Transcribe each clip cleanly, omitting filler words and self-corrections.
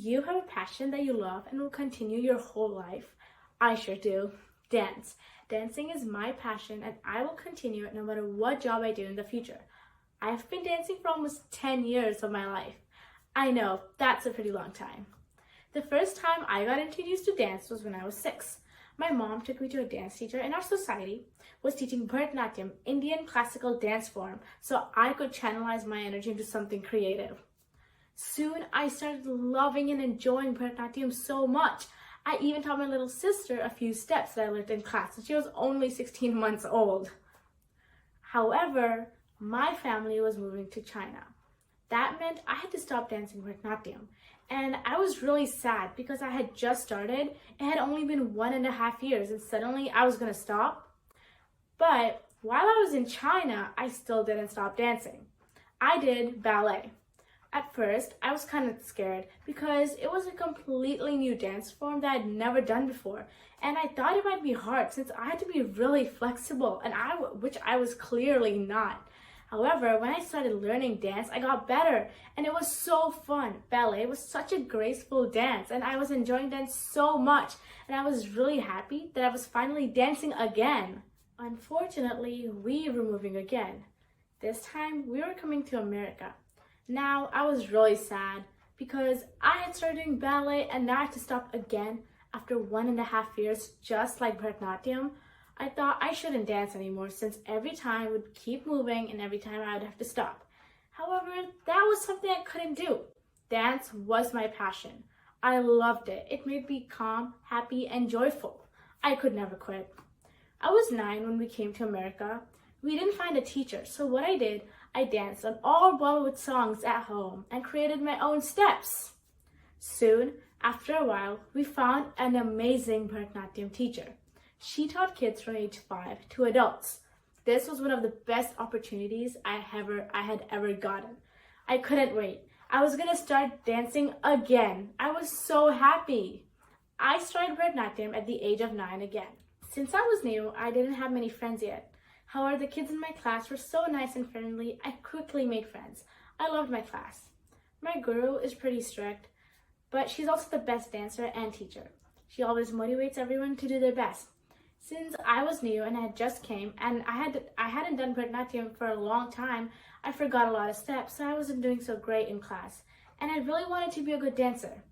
you have a passion that you love and will continue your whole life? I sure do. Dance. Dancing is my passion and I will continue it no matter what job I do in the future. I have been dancing for almost 10 years of my life. I know, that's a pretty long time. The first time I got introduced to dance was when I was 6. My mom took me to a dance teacher in our society who was teaching bharatnatyam, Indian classical dance form, so I could channelize my energy into something creative. Soon, I started loving and enjoying bharatnatyam so much. I even taught my little sister a few steps that I learned in class, and she was only 16 months old. However, my family was moving to China. That meant I had to stop dancing bharatnatyam, and I was really sad because I had just started. It had only been 1.5 years, and suddenly I was going to stop. But while I was in China, I still didn't stop dancing. I did ballet. At first, I was kind of scared because it was a completely new dance form that I'd never done before, and I thought it might be hard since I had to be really flexible, which I was clearly not. However, when I started learning dance, I got better, and it was so fun. Ballet was such a graceful dance, and I was enjoying dance so much, and I was really happy that I was finally dancing again. Unfortunately, we were moving again. This time, we were coming to America. Now, I was really sad because I had started doing ballet and now I had to stop again after 1.5 years, just like bharatnatyam. I thought I shouldn't dance anymore since every time I would keep moving and every time I would have to stop. However, that was something I couldn't do. Dance was my passion. I loved it. It made me calm, happy, and joyful. I could never quit. I was 9 when we came to America. We didn't find a teacher, so what I did, I danced on all Bollywood songs at home and created my own steps. Soon, after a while, we found an amazing bharatnatyam teacher. She taught kids from age 5 to adults. This was one of the best opportunities I had ever gotten. I couldn't wait. I was going to start dancing again. I was so happy. I started bharatnatyam at the age of 9 again. Since I was new, I didn't have many friends yet. However, the kids in my class were so nice and friendly, I quickly made friends. I loved my class. My guru is pretty strict, but she's also the best dancer and teacher. She always motivates everyone to do their best. Since I was new and I had just came and I hadn't done bharatnatyam for a long time, I forgot a lot of steps, so I wasn't doing so great in class. And I really wanted to be a good dancer.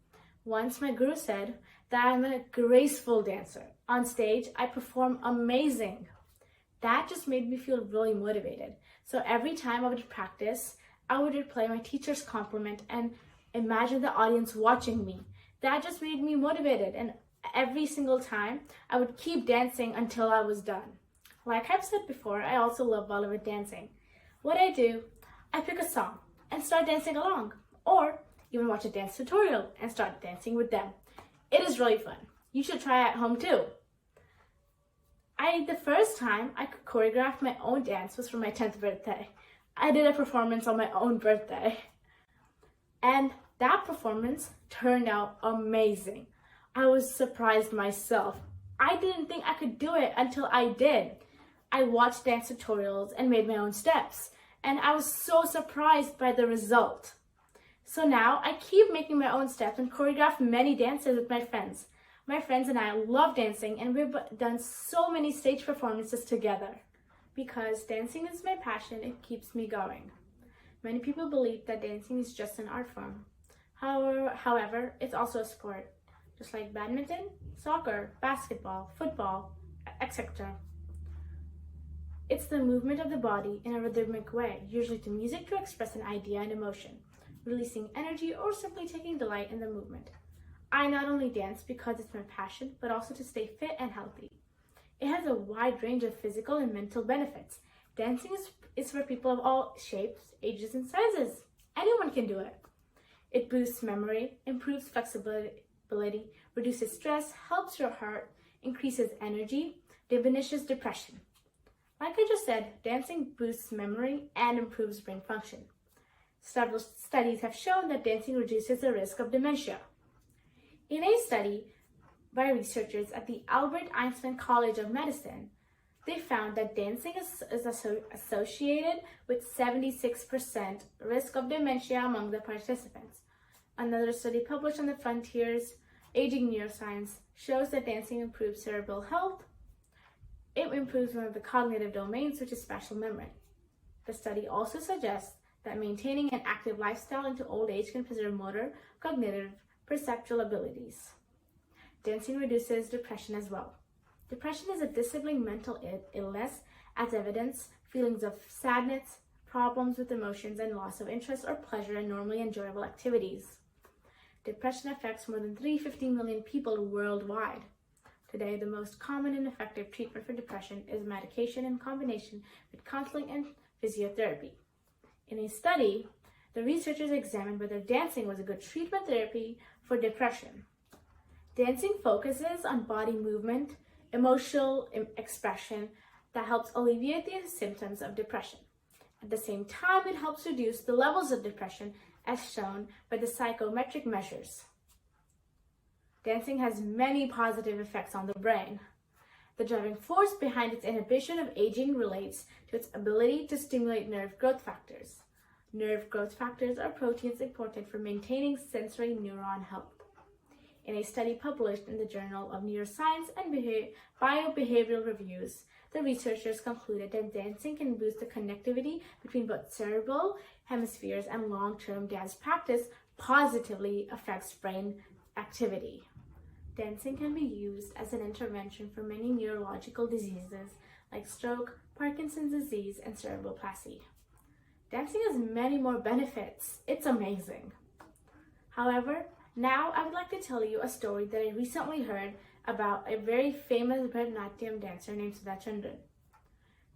Once my guru said that I'm a graceful dancer. On stage, I perform amazing. That just made me feel really motivated. So every time I would practice, I would replay my teacher's compliment and imagine the audience watching me. That just made me motivated, and every single time, I would keep dancing until I was done. Like I've said before, I also love Bollywood dancing. What I do, I pick a song and start dancing along, or even watch a dance tutorial and start dancing with them. It is really fun. You should try at home too. The first time I could choreograph my own dance was for my 10th birthday. I did a performance on my own birthday. And that performance turned out amazing. I was surprised myself. I didn't think I could do it until I did. I watched dance tutorials and made my own steps. And I was so surprised by the result. So now I keep making my own steps and choreograph many dances with my friends. My friends and I love dancing, and we've done so many stage performances together. Because dancing is my passion, it keeps me going. Many people believe that dancing is just an art form. However, it's also a sport, just like badminton, soccer, basketball, football, etc. It's the movement of the body in a rhythmic way, usually to music to express an idea and emotion, releasing energy or simply taking delight in the movement. I not only dance because it's my passion, but also to stay fit and healthy. It has a wide range of physical and mental benefits. Dancing is for people of all shapes, ages, and sizes. Anyone can do it. It boosts memory, improves flexibility, reduces stress, helps your heart, increases energy, diminishes depression. Like I just said, dancing boosts memory and improves brain function. Several studies have shown that dancing reduces the risk of dementia. In a study by researchers at the Albert Einstein College of Medicine, they found that dancing is associated with 76% risk of dementia among the participants. Another study published on the Frontiers Aging Neuroscience shows that dancing improves cerebral health. It improves one of the cognitive domains, which is spatial memory. The study also suggests that maintaining an active lifestyle into old age can preserve motor, cognitive, perceptual abilities. Dancing reduces depression as well. Depression is a disabling mental illness, as evidence feelings of sadness, problems with emotions, and loss of interest or pleasure in normally enjoyable activities. Depression affects more than 350 million people worldwide. Today, the most common and effective treatment for depression is medication in combination with counseling and physiotherapy. In a study, the researchers examined whether dancing was a good treatment therapy for depression. Dancing focuses on body movement, emotional expression that helps alleviate the symptoms of depression. At the same time, it helps reduce the levels of depression as shown by the psychometric measures. Dancing has many positive effects on the brain. The driving force behind its inhibition of aging relates to its ability to stimulate nerve growth factors. Nerve growth factors are proteins important for maintaining sensory neuron health. In a study published in the Journal of Neuroscience and Biobehavioral Reviews, the researchers concluded that dancing can boost the connectivity between both cerebral hemispheres, and long-term dance practice positively affects brain activity. Dancing can be used as an intervention for many neurological diseases like stroke, Parkinson's disease, and cerebral palsy. Dancing has many more benefits. It's amazing. However, now I would like to tell you a story that I recently heard about a very famous bharatnatyam dancer named Shloka Jain.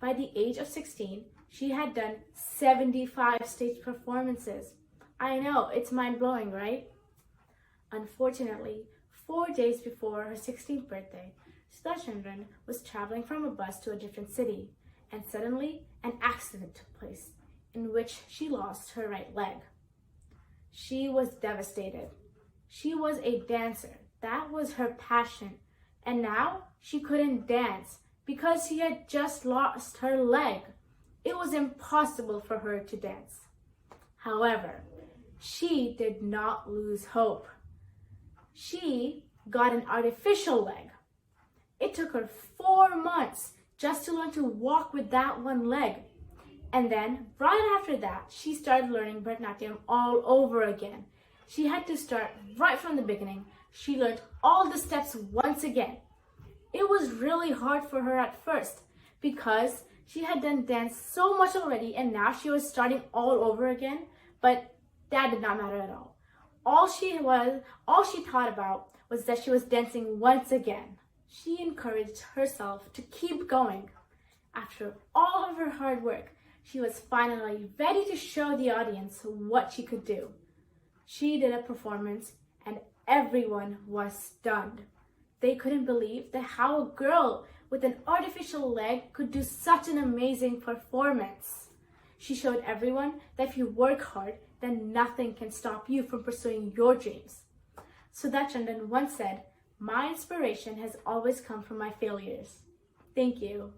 By the age of 16, she had done 75 stage performances. I know, it's mind-blowing, right? Unfortunately, 4 days before her 16th birthday, Shloka Jain was traveling from a bus to a different city, and suddenly an accident took place in which she lost her right leg. She was devastated. She was a dancer. That was her passion. And now she couldn't dance because she had just lost her leg. It was impossible for her to dance. However, she did not lose hope. She got an artificial leg. It took her 4 months just to learn to walk with that one leg. And then, right after that, she started learning bharatnatyam all over again. She had to start right from the beginning. She learned all the steps once again. It was really hard for her at first because she had done dance so much already and now she was starting all over again, but that did not matter at all. All she thought about was that she was dancing once again. She encouraged herself to keep going. After all of her hard work, she was finally ready to show the audience what she could do. She did a performance and everyone was stunned. They couldn't believe that how a girl with an artificial leg could do such an amazing performance. She showed everyone that if you work hard, then nothing can stop you from pursuing your dreams. Shloka Jain once said, "My inspiration has always come from my failures." Thank you.